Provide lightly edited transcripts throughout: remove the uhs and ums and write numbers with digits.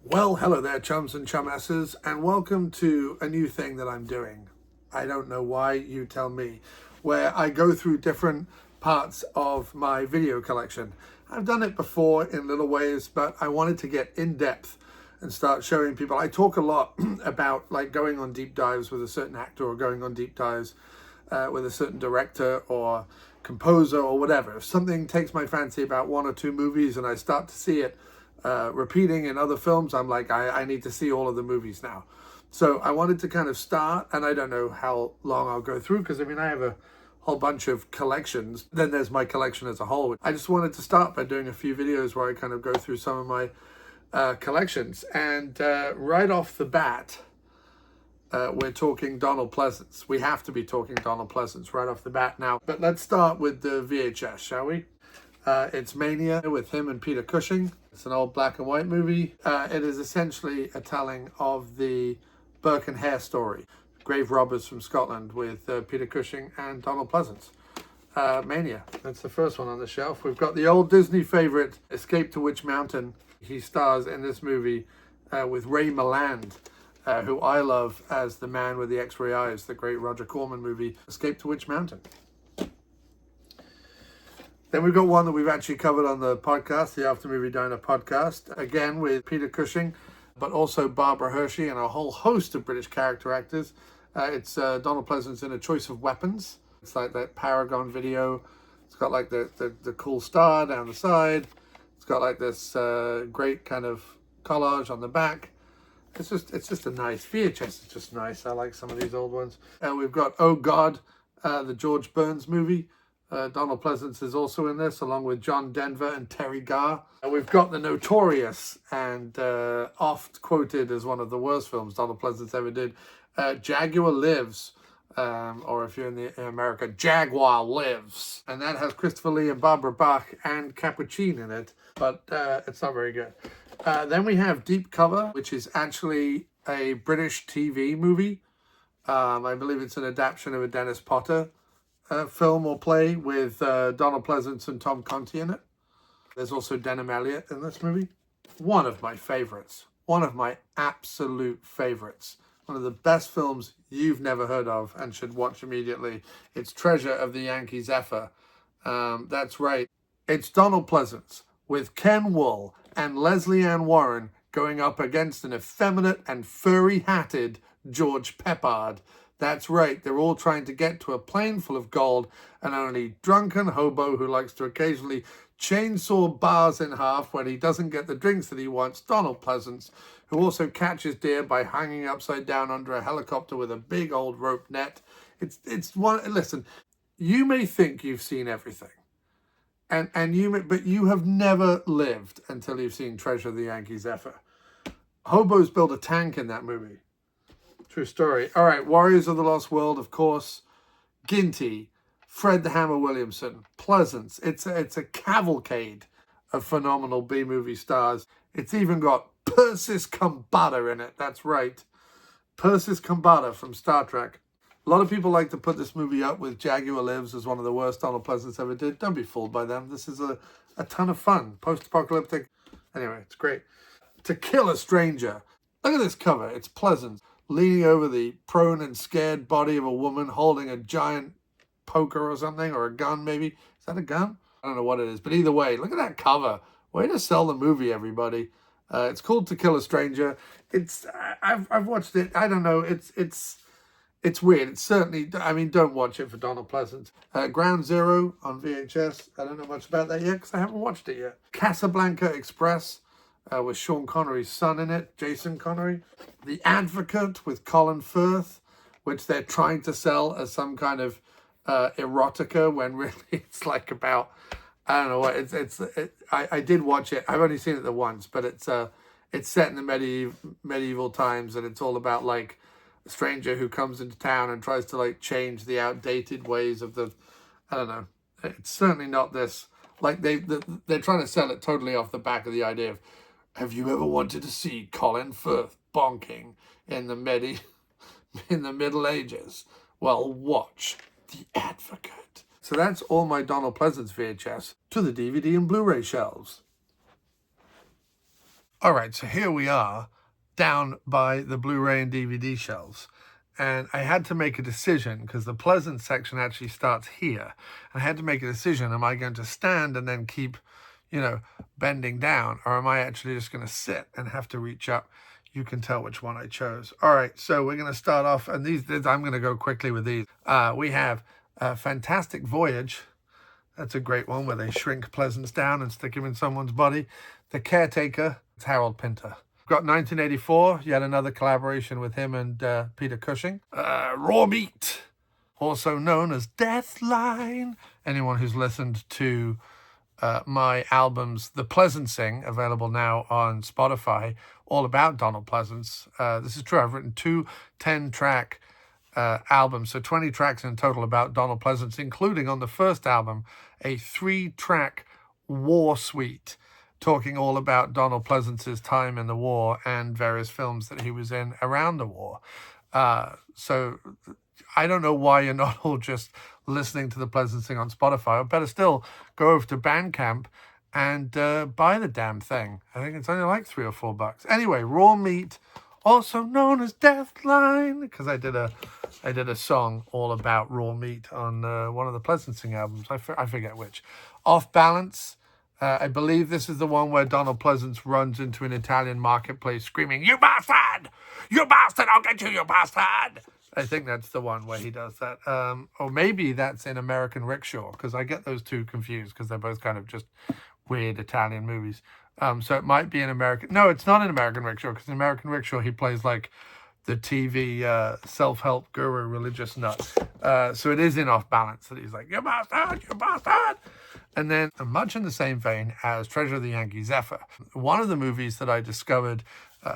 Well, hello there, chums and chumesses, and welcome to a new thing that I'm doing. I don't know why, you tell me, where I go through different parts of my video collection. I've done it before in little ways, but I wanted to get in depth and start showing people. I talk a lot about like going on deep dives with a certain actor or going on deep dives with a certain director or composer or whatever. If something takes my fancy about one or two movies and I start to see it repeating in other films, I'm like, I need to see all of the movies now. So I wanted to kind of start, and I don't know how long I'll go through because I have a whole bunch of collections. Then there's my collection as a whole. I just wanted to start by doing a few videos where I kind of go through some of my collections. And right off the bat, we're talking Donald Pleasence. We have to be talking Donald Pleasence right off the bat now. But let's start with the VHS, shall we? It's Mania with him and Peter Cushing. It's an old black and white movie. It is essentially a telling of the Burke and Hare story. Grave robbers from Scotland with Peter Cushing and Donald Pleasence. Mania, that's the first one on the shelf. We've got the old Disney favorite, Escape to Witch Mountain. He stars in this movie with Ray Milland, who I love as the man with the X-ray eyes, the great Roger Corman movie, Escape to Witch Mountain. Then we've got one that we've actually covered on the podcast, the After Movie Diner podcast, again with Peter Cushing, but also Barbara Hershey and a whole host of British character actors. It's Donald Pleasence in A Choice of Weapons. It's like that Paragon video. It's got like the cool star down the side. It's got like this great kind of collage on the back. It's just a nice VHS. It's just nice. I like some of these old ones. We've got Oh God, the George Burns movie. Donald Pleasence is also in this, along with John Denver and Terry Garr. We've got the notorious and oft quoted as one of the worst films Donald Pleasence ever did, Jaguar Lives, or if you're in America, Jaguar Lives. And that has Christopher Lee and Barbara Bach and Cappuccino in it, but it's not very good. Then we have Deep Cover, which is actually a British TV movie. I believe it's an adaptation of a Dennis Potter film or play with Donald Pleasence and Tom Conti in it. There's also Denham Elliott in this movie. One of my favorites. One of my absolute favorites. One of the best films you've never heard of and should watch immediately. It's Treasure of the Yankee Zephyr. That's right. It's Donald Pleasence with Ken Wool and Leslie Ann Warren going up against an effeminate and furry-hatted George Peppard. That's right, they're all trying to get to a plane full of gold, and only drunken hobo who likes to occasionally chainsaw bars in half when he doesn't get the drinks that he wants, Donald Pleasence, who also catches deer by hanging upside down under a helicopter with a big old rope net. It's one. Listen, you may think you've seen everything, but you have never lived until you've seen Treasure of the Yankee Zephyr. Hobos build a tank in that movie. True story. All right, Warriors of the Lost World, of course. Ginty, Fred the Hammer Williamson, Pleasence. It's a cavalcade of phenomenal B-movie stars. It's even got Persis Kambata in it. That's right. Persis Kambata from Star Trek. A lot of people like to put this movie up with Jaguar Lives as one of the worst Donald Pleasence ever did. Don't be fooled by them. This is a ton of fun. Post-apocalyptic. Anyway, it's great. To Kill a Stranger. Look at this cover. It's Pleasence leaning over the prone and scared body of a woman holding a giant poker or something, or a gun maybe. Is that a gun? I don't know what it is, but either way, look at that cover. Way to sell the movie, everybody. It's called To Kill a Stranger. I've watched it. I don't know. It's weird. It's certainly, don't watch it for Donald Pleasence. Ground Zero on VHS. I don't know much about that yet because I haven't watched it yet. Casablanca Express. With Sean Connery's son in it, Jason Connery. The Advocate with Colin Firth, which they're trying to sell as some kind of erotica when really it's like about, I don't know what, I did watch it. I've only seen it the once, but it's set in the medieval times, and it's all about like a stranger who comes into town and tries to like change the outdated ways of I don't know. It's certainly not this, like they're trying to sell it totally off the back of the idea of, have you ever wanted to see Colin Firth bonking in the Middle Ages? Well, watch The Advocate. So that's all my Donald Pleasence VHS to the DVD and Blu-ray shelves. All right, so here we are down by the Blu-ray and DVD shelves. And I had to make a decision because the Pleasence section actually starts here. And I had to make a decision. Am I going to stand and then keep, bending down? Or am I actually just going to sit and have to reach up? You can tell which one I chose. All right, so we're going to start off. And I'm going to go quickly with these. We have Fantastic Voyage. That's a great one where they shrink Pleasence down and stick him in someone's body. The Caretaker, it's Harold Pinter. We've got 1984, yet another collaboration with him and Peter Cushing. Raw Meat, also known as Deathline. Anyone who's listened to my albums, The Pleasencing, available now on Spotify, all about Donald Pleasence. This is true. I've written 2 10-track albums, so 20 tracks in total about Donald Pleasence, including on the first album a 3-track war suite talking all about Donald Pleasence's time in the war and various films that he was in around the war. So I don't know why you're not all just listening to the Pleasencing on Spotify. Or better still, go over to Bandcamp and buy the damn thing. I think it's only like $3 or $4. Anyway, Raw Meat, also known as Deathline, because I did a song all about raw meat on one of the Pleasencing albums. I forget which. Off Balance. I believe this is the one where Donald Pleasence runs into an Italian marketplace screaming, "You bastard! You bastard! I'll get you, you bastard!" I think that's the one where he does that. Or maybe that's in American Rickshaw, because I get those two confused because they're both kind of just weird Italian movies. So it might be in American. No, it's not in American Rickshaw, because in American Rickshaw he plays like the TV self-help guru religious nut. So it is in Off Balance that he's like, "You bastard, you bastard." And then much in the same vein as Treasure of the Yankee Zephyr, one of the movies that I discovered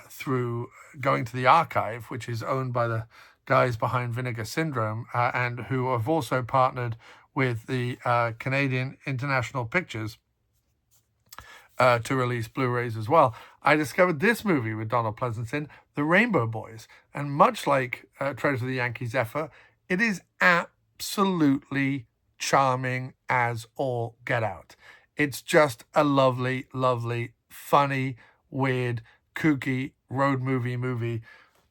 through going to the archive, which is owned by the guys behind Vinegar Syndrome, and who have also partnered with the Canadian International Pictures to release Blu-rays as well. I discovered this movie with Donald Pleasence in, The Rainbow Boys. And much like Treasure of the Yankee Zephyr, it is absolutely charming as all get out. It's just a lovely, lovely, funny, weird, kooky road movie.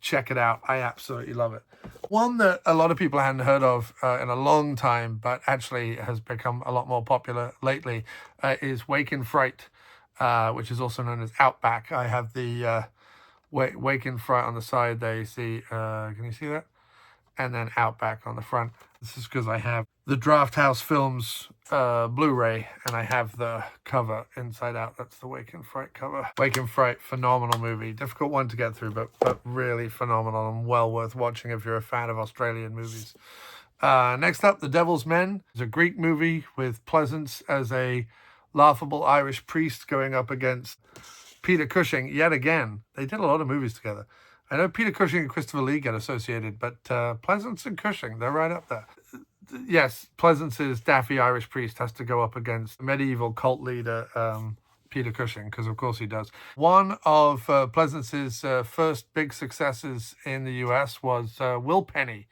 Check it out. I absolutely love it. One that a lot of people hadn't heard of in a long time, but actually has become a lot more popular lately, is Wake in Fright, which is also known as Outback. I have the Wake in Fright on the side there. You see, can you see that? And then Outback on the front. This is because I have the Draft House Films Blu-ray, and I have the cover inside out. That's the Wake in Fright cover. Wake in Fright, phenomenal movie. Difficult one to get through, but really phenomenal and well worth watching if you're a fan of Australian movies. Next up, The Devil's Men. It's a Greek movie with Pleasence as a laughable Irish priest going up against Peter Cushing yet again. They did a lot of movies together. I know Peter Cushing and Christopher Lee get associated, but Pleasence and Cushing, they're right up there. Yes, Pleasence's daffy Irish priest has to go up against medieval cult leader Peter Cushing, because of course he does. One of Pleasence's first big successes in the US was Will Penny,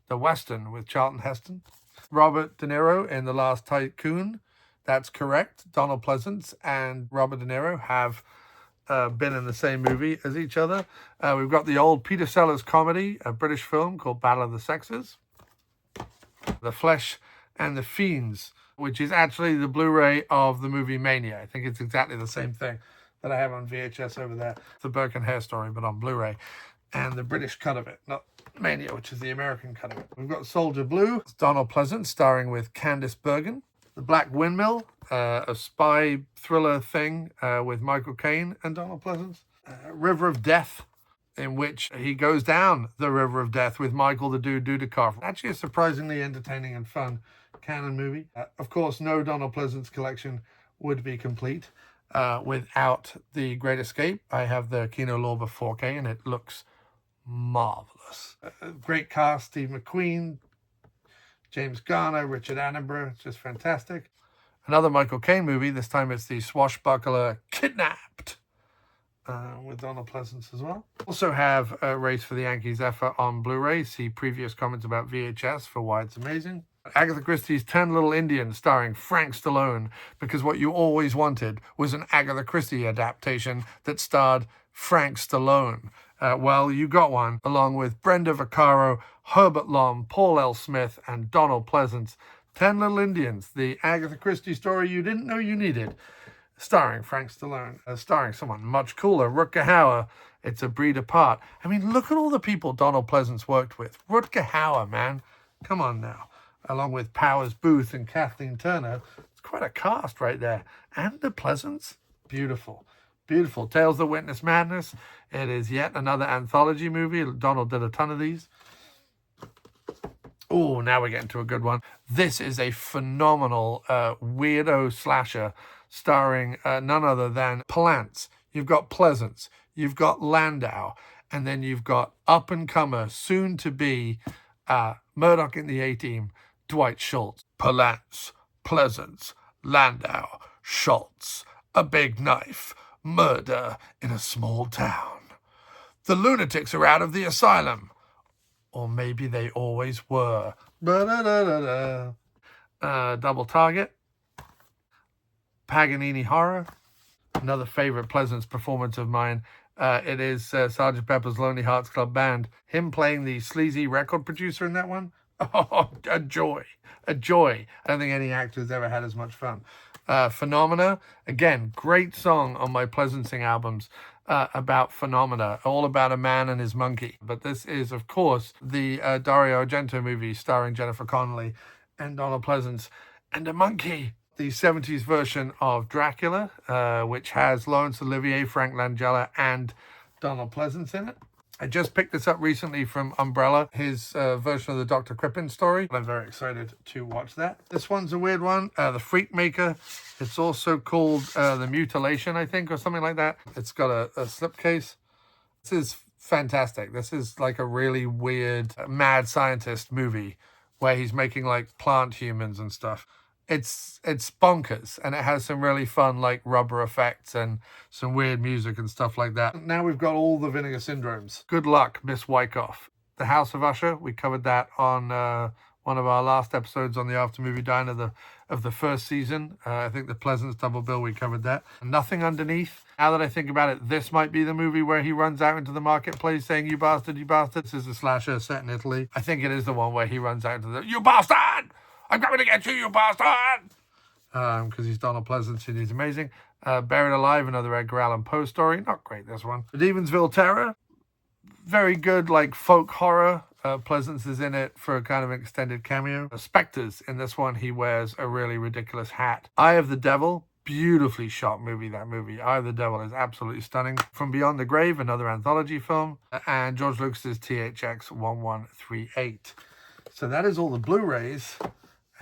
the Western with Charlton Heston. Robert De Niro in The Last Tycoon. That's correct. Donald Pleasence and Robert De Niro have been in the same movie as each other. We've got the old Peter Sellers comedy, a British film called Battle of the Sexes. The Flesh and the Fiends, which is actually the Blu-ray of the movie Mania. I think it's exactly the same thing that I have on VHS over there. The Burke and Hare story, but on Blu-ray. And the British cut of it, not Mania, which is the American cut of it. We've got Soldier Blue. It's Donald Pleasence starring with Candice Bergen. The Black Windmill, a spy thriller thing with Michael Caine and Donald Pleasence. River of Death, in which he goes down the River of Death with Michael the Dude Dudikoff. Actually a surprisingly entertaining and fun canon movie. Of course, no Donald Pleasence collection would be complete without The Great Escape. I have the Kino Lorber 4K and it looks marvelous. Great cast, Steve McQueen, James Garner, Richard Attenborough. It's just fantastic. Another Michael Caine movie. This time it's the swashbuckler Kidnapped with Donald Pleasence as well. Also have a Race for the Yankee Zephyr on Blu-ray. See previous comments about VHS for why it's amazing. Agatha Christie's 10 Little Indians starring Frank Stallone, because what you always wanted was an Agatha Christie adaptation that starred Frank Stallone. Well, you got one, along with Brenda Vaccaro, Herbert Lom, Paul L. Smith, and Donald Pleasence. 10 Little Indians, the Agatha Christie story you didn't know you needed, starring Frank Stallone, starring someone much cooler, Rutger Hauer. It's a breed apart. I mean, look at all the people Donald Pleasence worked with. Rutger Hauer, man. Come on now. Along with Powers Booth and Kathleen Turner. It's quite a cast right there. And the Pleasence. Beautiful. Beautiful. Tales that Witness Madness. It is yet another anthology movie. Donald did a ton of these. Oh, now we're getting to a good one. This is a phenomenal weirdo slasher starring none other than Palance. You've got Pleasence. You've got Landau. And then you've got up-and-comer, soon-to-be Murdoch in the A-Team, Dwight Schultz. Palance, Pleasence, Landau, Schultz. A big knife. Murder in a small town. The lunatics are out of the asylum. Or maybe they always were. Double Target. Paganini Horror. Another favorite Pleasence performance of mine. It is Sgt. Pepper's Lonely Hearts Club Band. Him playing the sleazy record producer in that one. Oh, a joy. A joy. I don't think any actor's ever had as much fun. Phenomena. Again, great song on my Pleasencing albums. About Phenomena, all about a man and his monkey. But this is, of course, the Dario Argento movie starring Jennifer Connelly and Donald Pleasence and a monkey. The 70s version of Dracula, which has Laurence Olivier, Frank Langella, and Donald Pleasence in it. I just picked this up recently from Umbrella, his version of the Dr. Crippen story. I'm very excited to watch that. This one's a weird one, The Freak Maker. It's also called The Mutilation, I think, or something like that. It's got a slipcase. This is fantastic. This is like a really weird mad scientist movie where he's making like plant humans and stuff. It's bonkers, and it has some really fun like rubber effects and some weird music and stuff like that. Now we've got all the Vinegar Syndromes. Good luck, Miss Wyckoff. The House of Usher, we covered that on one of our last episodes on the After Movie Diner of the first season. I think the Pleasence double bill, we covered that. Nothing Underneath. Now that I think about it, this might be the movie where he runs out into the marketplace saying, "You bastard, you bastard." This is a slasher set in Italy. I think it is the one where he runs out into the, "You bastard! I'm coming to get you, you bastard!" Because he's Donald Pleasence and he's amazing. Buried Alive, another Edgar Allan Poe story. Not great, this one. The Devonsville Terror. Very good, like, folk horror. Pleasence is in it for a kind of extended cameo. Spectres, in this one, he wears a really ridiculous hat. Eye of the Devil. Beautifully shot movie, that movie. Eye of the Devil is absolutely stunning. From Beyond the Grave, another anthology film. And George Lucas's THX 1138. So that is all the Blu-rays.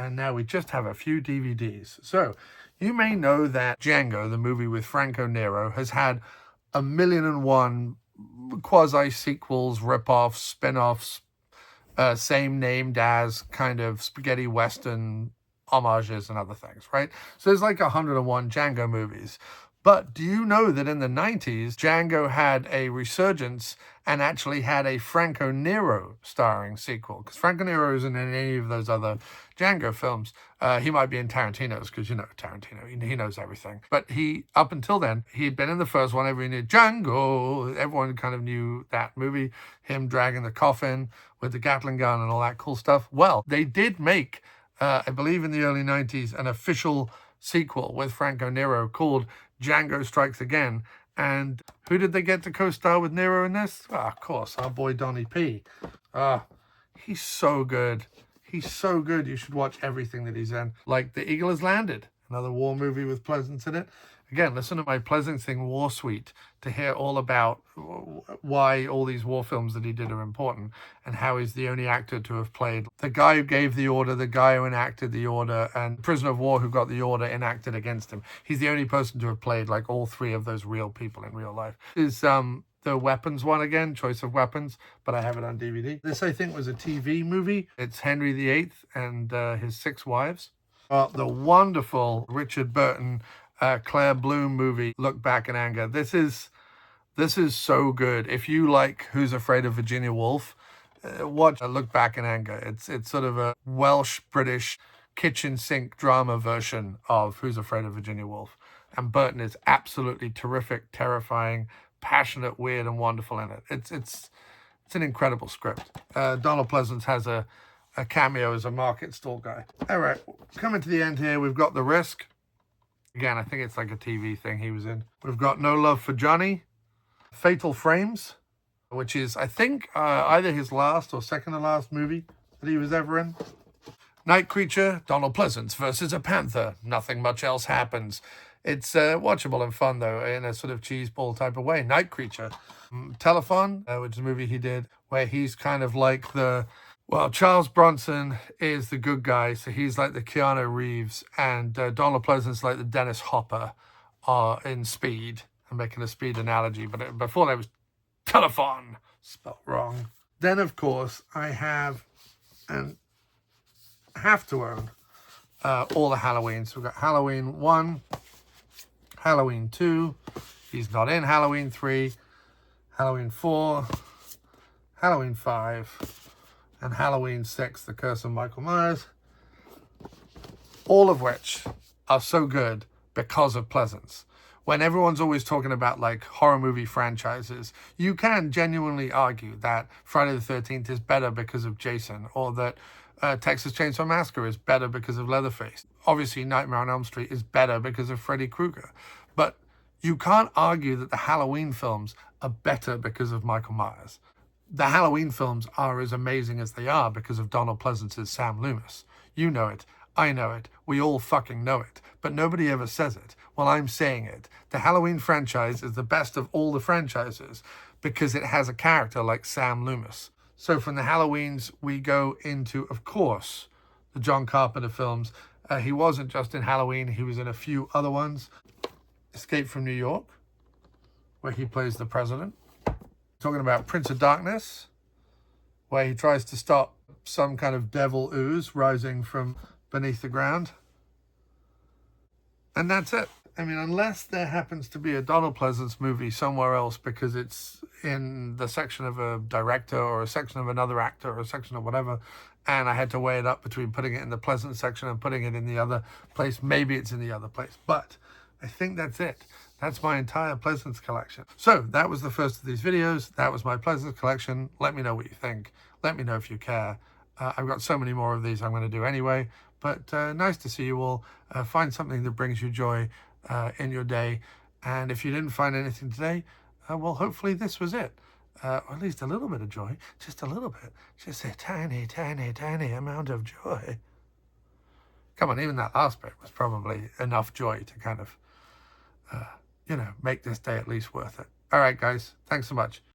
And now we just have a few DVDs. So you may know that Django, the movie with Franco Nero, has had 1,000,001 quasi-sequels, rip-offs, spin-offs, same named as kind of spaghetti western homages and other things, right? So there's like 101 Django movies. But do you know that in the 90s, Django had a resurgence and actually had a Franco Nero starring sequel? Because Franco Nero isn't in any of those other Django films. He might be in Tarantino's, because you know Tarantino, he knows everything. But he, up until then, he had been in the first one. Everyone knew Django. Everyone kind of knew that movie, him dragging the coffin with the Gatling gun and all that cool stuff. Well, they did make, I believe in the early 90s, an official sequel with Franco Nero called Django Strikes Again. And who did they get to co-star with Nero in this? Of course, our boy Donnie P. He's so good. He's so good. You should watch everything that he's in. Like The Eagle Has Landed, another war movie with Pleasence in it. Again, listen to my Pleasencing War Suite to hear all about why all these war films that he did are important and how he's the only actor to have played the guy who gave the order, the guy who enacted the order, and prisoner of war who got the order enacted against him. He's the only person to have played like all three of those real people in real life. Is the weapons one again, Choice of Weapons, but I have it on DVD. This, I think, was a TV movie. It's Henry VIII and his 6 wives. The wonderful Richard Burton Claire Bloom movie, Look Back in Anger. This is so good. If you like Who's Afraid of Virginia Woolf, watch Look Back in Anger. It's sort of a Welsh-British kitchen sink drama version of Who's Afraid of Virginia Woolf. And Burton is absolutely terrific, terrifying, passionate, weird, and wonderful in it. It's an incredible script. Donald Pleasence has a cameo as a market stall guy. All right, coming to the end here, we've got The Risk. Again, I think it's like a TV thing he was in. We've got No Love for Johnny, Fatal Frames, which is, I think, either his last or second to last movie that he was ever in. Night Creature, Donald Pleasence versus a panther. Nothing much else happens. It's watchable and fun, though, in a sort of cheeseball type of way. Night Creature. Telephone, which is a movie he did, where he's kind of like well, Charles Bronson is the good guy, so he's like the Keanu Reeves, and Donald Pleasence like the Dennis Hopper in Speed. I'm making a Speed analogy, but before that was Telephone, spelled wrong. Then, of course, I have and have to own all the Halloweens. We've got Halloween 1, Halloween 2, he's not in Halloween 3, Halloween 4, Halloween 5, and Halloween 6, The Curse of Michael Myers, all of which are so good because of Pleasence. When everyone's always talking about like horror movie franchises, you can genuinely argue that Friday the 13th is better because of Jason, or that Texas Chainsaw Massacre is better because of Leatherface. Obviously, Nightmare on Elm Street is better because of Freddy Krueger. But you can't argue that the Halloween films are better because of Michael Myers. The Halloween films are as amazing as they are because of Donald Pleasence's Sam Loomis. You know it. I know it. We all fucking know it. But nobody ever says it. Well, I'm saying it. The Halloween franchise is the best of all the franchises because it has a character like Sam Loomis. So from the Halloweens, we go into, of course, the John Carpenter films. He wasn't just in Halloween. He was in a few other ones. Escape from New York, where he plays the president. Talking about Prince of Darkness, where he tries to stop some kind of devil ooze rising from beneath the ground. And that's it. I mean, unless there happens to be a Donald Pleasence movie somewhere else because it's in the section of a director or a section of another actor or a section of whatever, and I had to weigh it up between putting it in the Pleasence section and putting it in the other place, maybe it's in the other place. But I think that's it. That's my entire Pleasence collection. So that was the first of these videos. That was my Pleasence collection. Let me know what you think. Let me know if you care. I've got so many more of these I'm going to do anyway. But nice to see you all. Find something that brings you joy in your day. And if you didn't find anything today, well, hopefully this was it. Or at least a little bit of joy. Just a little bit. Just a tiny, tiny, tiny amount of joy. Come on, even that last bit was probably enough joy to kind of, make this day at least worth it. All right, guys. Thanks so much.